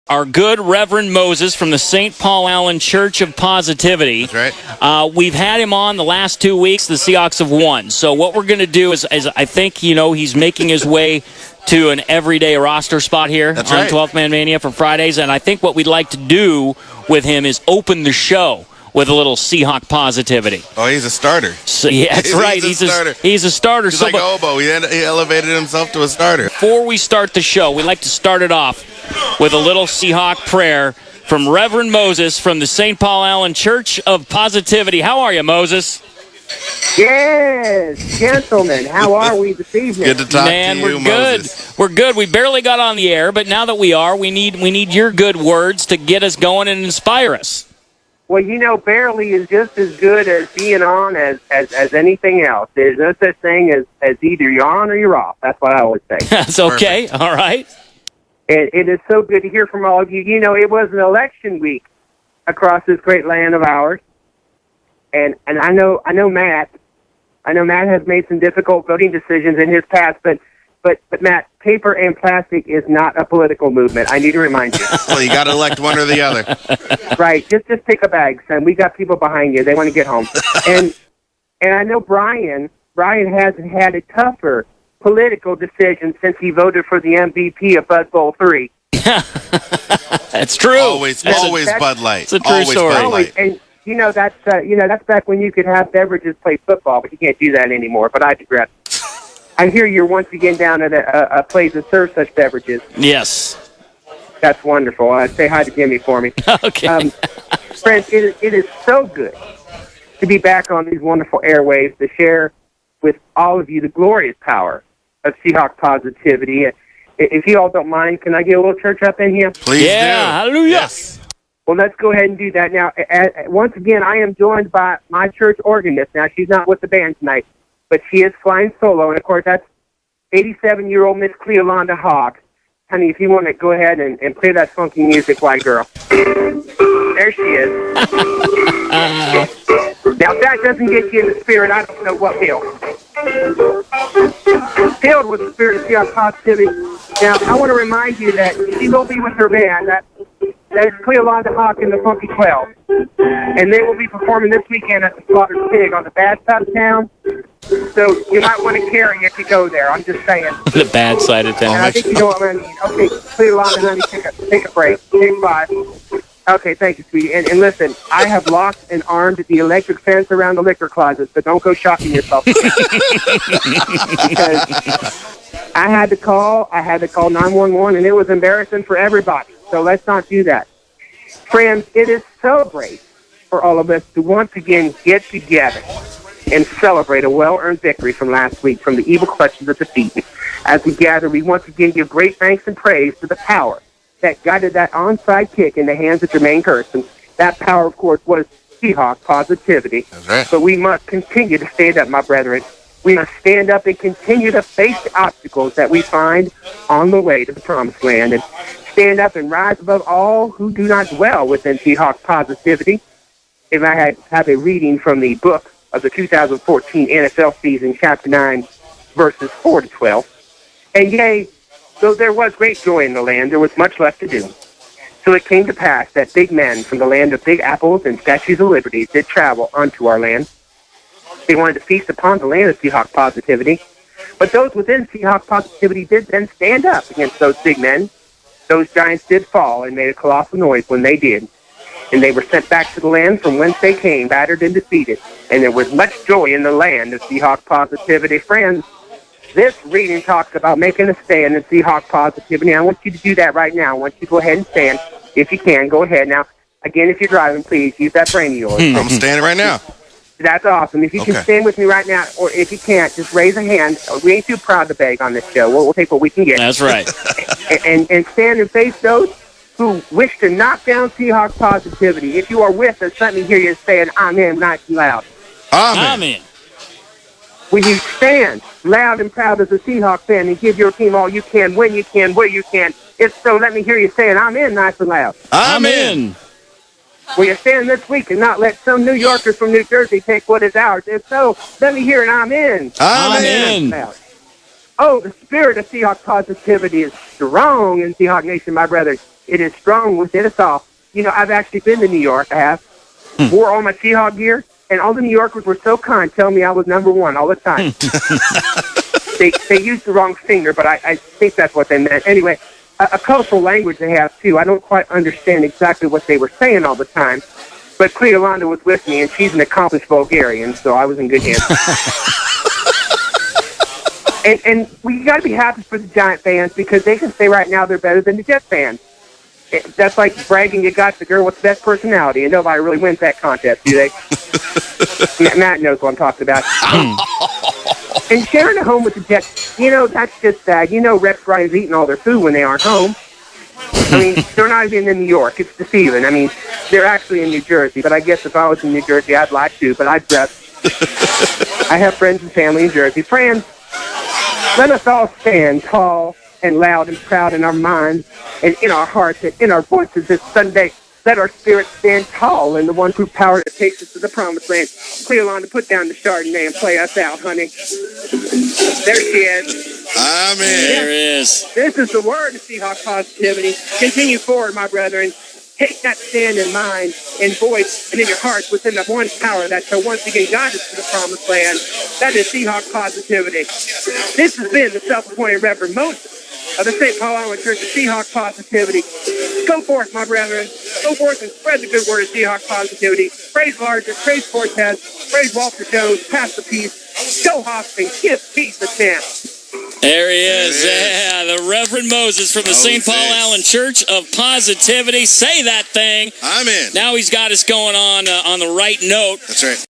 our good Reverend Moses from the St. Paul Allen Church of Positivity. That's right. We've had him on the last 2 weeks. The Seahawks have won. So what we're going to do is I think, he's making his way to an everyday roster spot here on 12th Man Mania for Fridays. And I think what we'd like to do with him is open the show with a little Seahawk positivity. Oh, he's a starter. So, yeah, that's right. He's a starter. He's like Obo. He elevated himself to a starter. Before we start the show, we like to start it off with a little Seahawk prayer from Reverend Moses from the St. Paul Allen Church of Positivity. How are you, Moses? Yes, gentlemen. How are we this evening? Good to talk to you, we're good. Moses. We're good. We barely got on the air, but now that we are, we need your good words to get us going and inspire us. Well, barely is just as good as being on as anything else. There's no such thing as either you're on or you're off. That's what I always say. That's okay. Perfect. All right. And it is so good to hear from all of you. It was an election week across this great land of ours. And I know Matt. I know Matt has made some difficult voting decisions in his past, but Matt, paper and plastic is not a political movement. I need to remind you. Well, you got to elect one or the other. Right. Just pick a bag, son. We got people behind you. They want to get home. And I know Brian hasn't had a tougher political decision since he voted for the MVP of Bud Bowl 3. That's true. Always Bud Light. It's a true story. Always. And that's back when you could have beverages play football, but you can't do that anymore. But I digress. I hear you're once again down at a place that serves such beverages. Yes. That's wonderful. Say hi to Jimmy for me. Okay. Friends, it is so good to be back on these wonderful airwaves to share with all of you the glorious power of Seahawk Positivity. If you all don't mind, can I get a little church up in here? Please do. Hallelujah. Yes. Well, let's go ahead and do that. Now, once again, I am joined by my church organist. Now, she's not with the band tonight, but she is flying solo, and, of course, that's 87-year-old Miss Cleolanda Hawk. Honey, if you want to go ahead and play that funky music, white girl. There she is. Now, if that doesn't get you in the spirit, I don't know what will. Filled with the spirit of Seahawk Positivity. Now, I want to remind you that she will be with her band. That is Cleolanda Hawk and the Funky 12. And they will be performing this weekend at the Slaughtered Pig on the bad side of town. So you might want to carry if you go there. I'm just saying. The bad side of town. And I think you know what I mean. Okay, Cleolanda, honey, take a break. Take 5. Okay, thank you, sweetie. And listen, I have locked and armed the electric fence around the liquor closet, so don't go shocking yourself. Because I had to call 911, and it was embarrassing for everybody. So let's not do that. Friends, it is so great for all of us to once again get together and celebrate a well-earned victory from last week from the evil clutches of defeat. As we gather, we once again give great thanks and praise to the power that guided that onside kick in the hands of Jermaine Kirsten. That power, of course, was Seahawk Positivity. That's right. But we must continue to stand up, my brethren. We must stand up and continue to face the obstacles that we find on the way to the promised land, and stand up and rise above all who do not dwell within Seahawk Positivity. If I have a reading from the book of the 2014 NFL season, chapter 9, verses 4 to 12. And yea, though there was great joy in the land, there was much left to do. So it came to pass that big men from the land of big apples and statues of liberty did travel unto our land. They wanted to feast upon the land of Seahawk Positivity. But those within Seahawk Positivity did then stand up against those big men. Those giants did fall and made a colossal noise when they did. And they were sent back to the land from whence they came, battered and defeated. And there was much joy in the land of Seahawk Positivity. Friends, this reading talks about making a stand in Seahawk Positivity. I want you to do that right now. I want you to go ahead and stand. If you can, go ahead. Now, again, if you're driving, please use that brain of yours. I'm standing right now. That's awesome. If you can stand with me right now, or if you can't, just raise a hand. We ain't too proud to beg on this show. We'll take what we can get. That's right. and stand and face those who wish to knock down Seahawk Positivity. If you are with us, let me hear you saying amen nice and loud. Amen. When you stand loud and proud as a Seahawk fan and give your team all you can, when you can, where you can, if so, let me hear you saying amen nice and loud. Amen. Will you stand this week and not let some New Yorkers from New Jersey take what is ours? If so, let me hear an amen. Amen. Oh, the spirit of Seahawk Positivity is strong in Seahawk Nation, my brothers. It is strong within us all. You know, I've actually been to New York. I have. Wore all my Seahawk gear, and all the New Yorkers were so kind, telling me I was number one all the time. They used the wrong finger, but I think that's what they meant. Anyway, a colorful language they have, too. I don't quite understand exactly what they were saying all the time, but Cleolanda was with me, and she's an accomplished Bulgarian, so I was in good hands. and we got to be happy for the Giant fans, because they can say right now they're better than the Jet fans. That's like bragging you got the girl with the best personality, and nobody really wins that contest, do they? Matt knows what I'm talking about. And sharing a home with the Jets, you know, that's just sad. You know, Rex Ryan's eating all their food when they aren't home. I mean, they're not even in New York. It's deceiving. I mean, they're actually in New Jersey, but I guess if I was in New Jersey, I'd lie too, but I'd dress. I have friends and family in Jersey. Friends, let us all stand tall and loud and proud in our minds and in our hearts and in our voices this Sunday. Let our spirits stand tall in the one-proof power that takes us to the promised land. Cleolanda, put down the Chardonnay and play us out, honey. There she is. Amen. There is. This is the word of Seahawk Positivity. Continue forward, my brethren. Take that stand in mind, in voice, and in your hearts within the one power that shall once again guide us to the promised land. That is Seahawk Positivity. This has been the Self-Appointed Reverend Moses of the St. Paul Island Church of Seahawk Positivity. Go forth, my brethren. Go forth and spread the good word of Seahawk Positivity. Praise Larger, praise Cortez, praise Walter Jones, pass the peace. Go Hopkins, give peace a chance. There he is. Yeah, the Reverend Moses from the St. Paul Allen Church of Positivity. Say that thing. I'm in. Now he's got us going on the right note. That's right.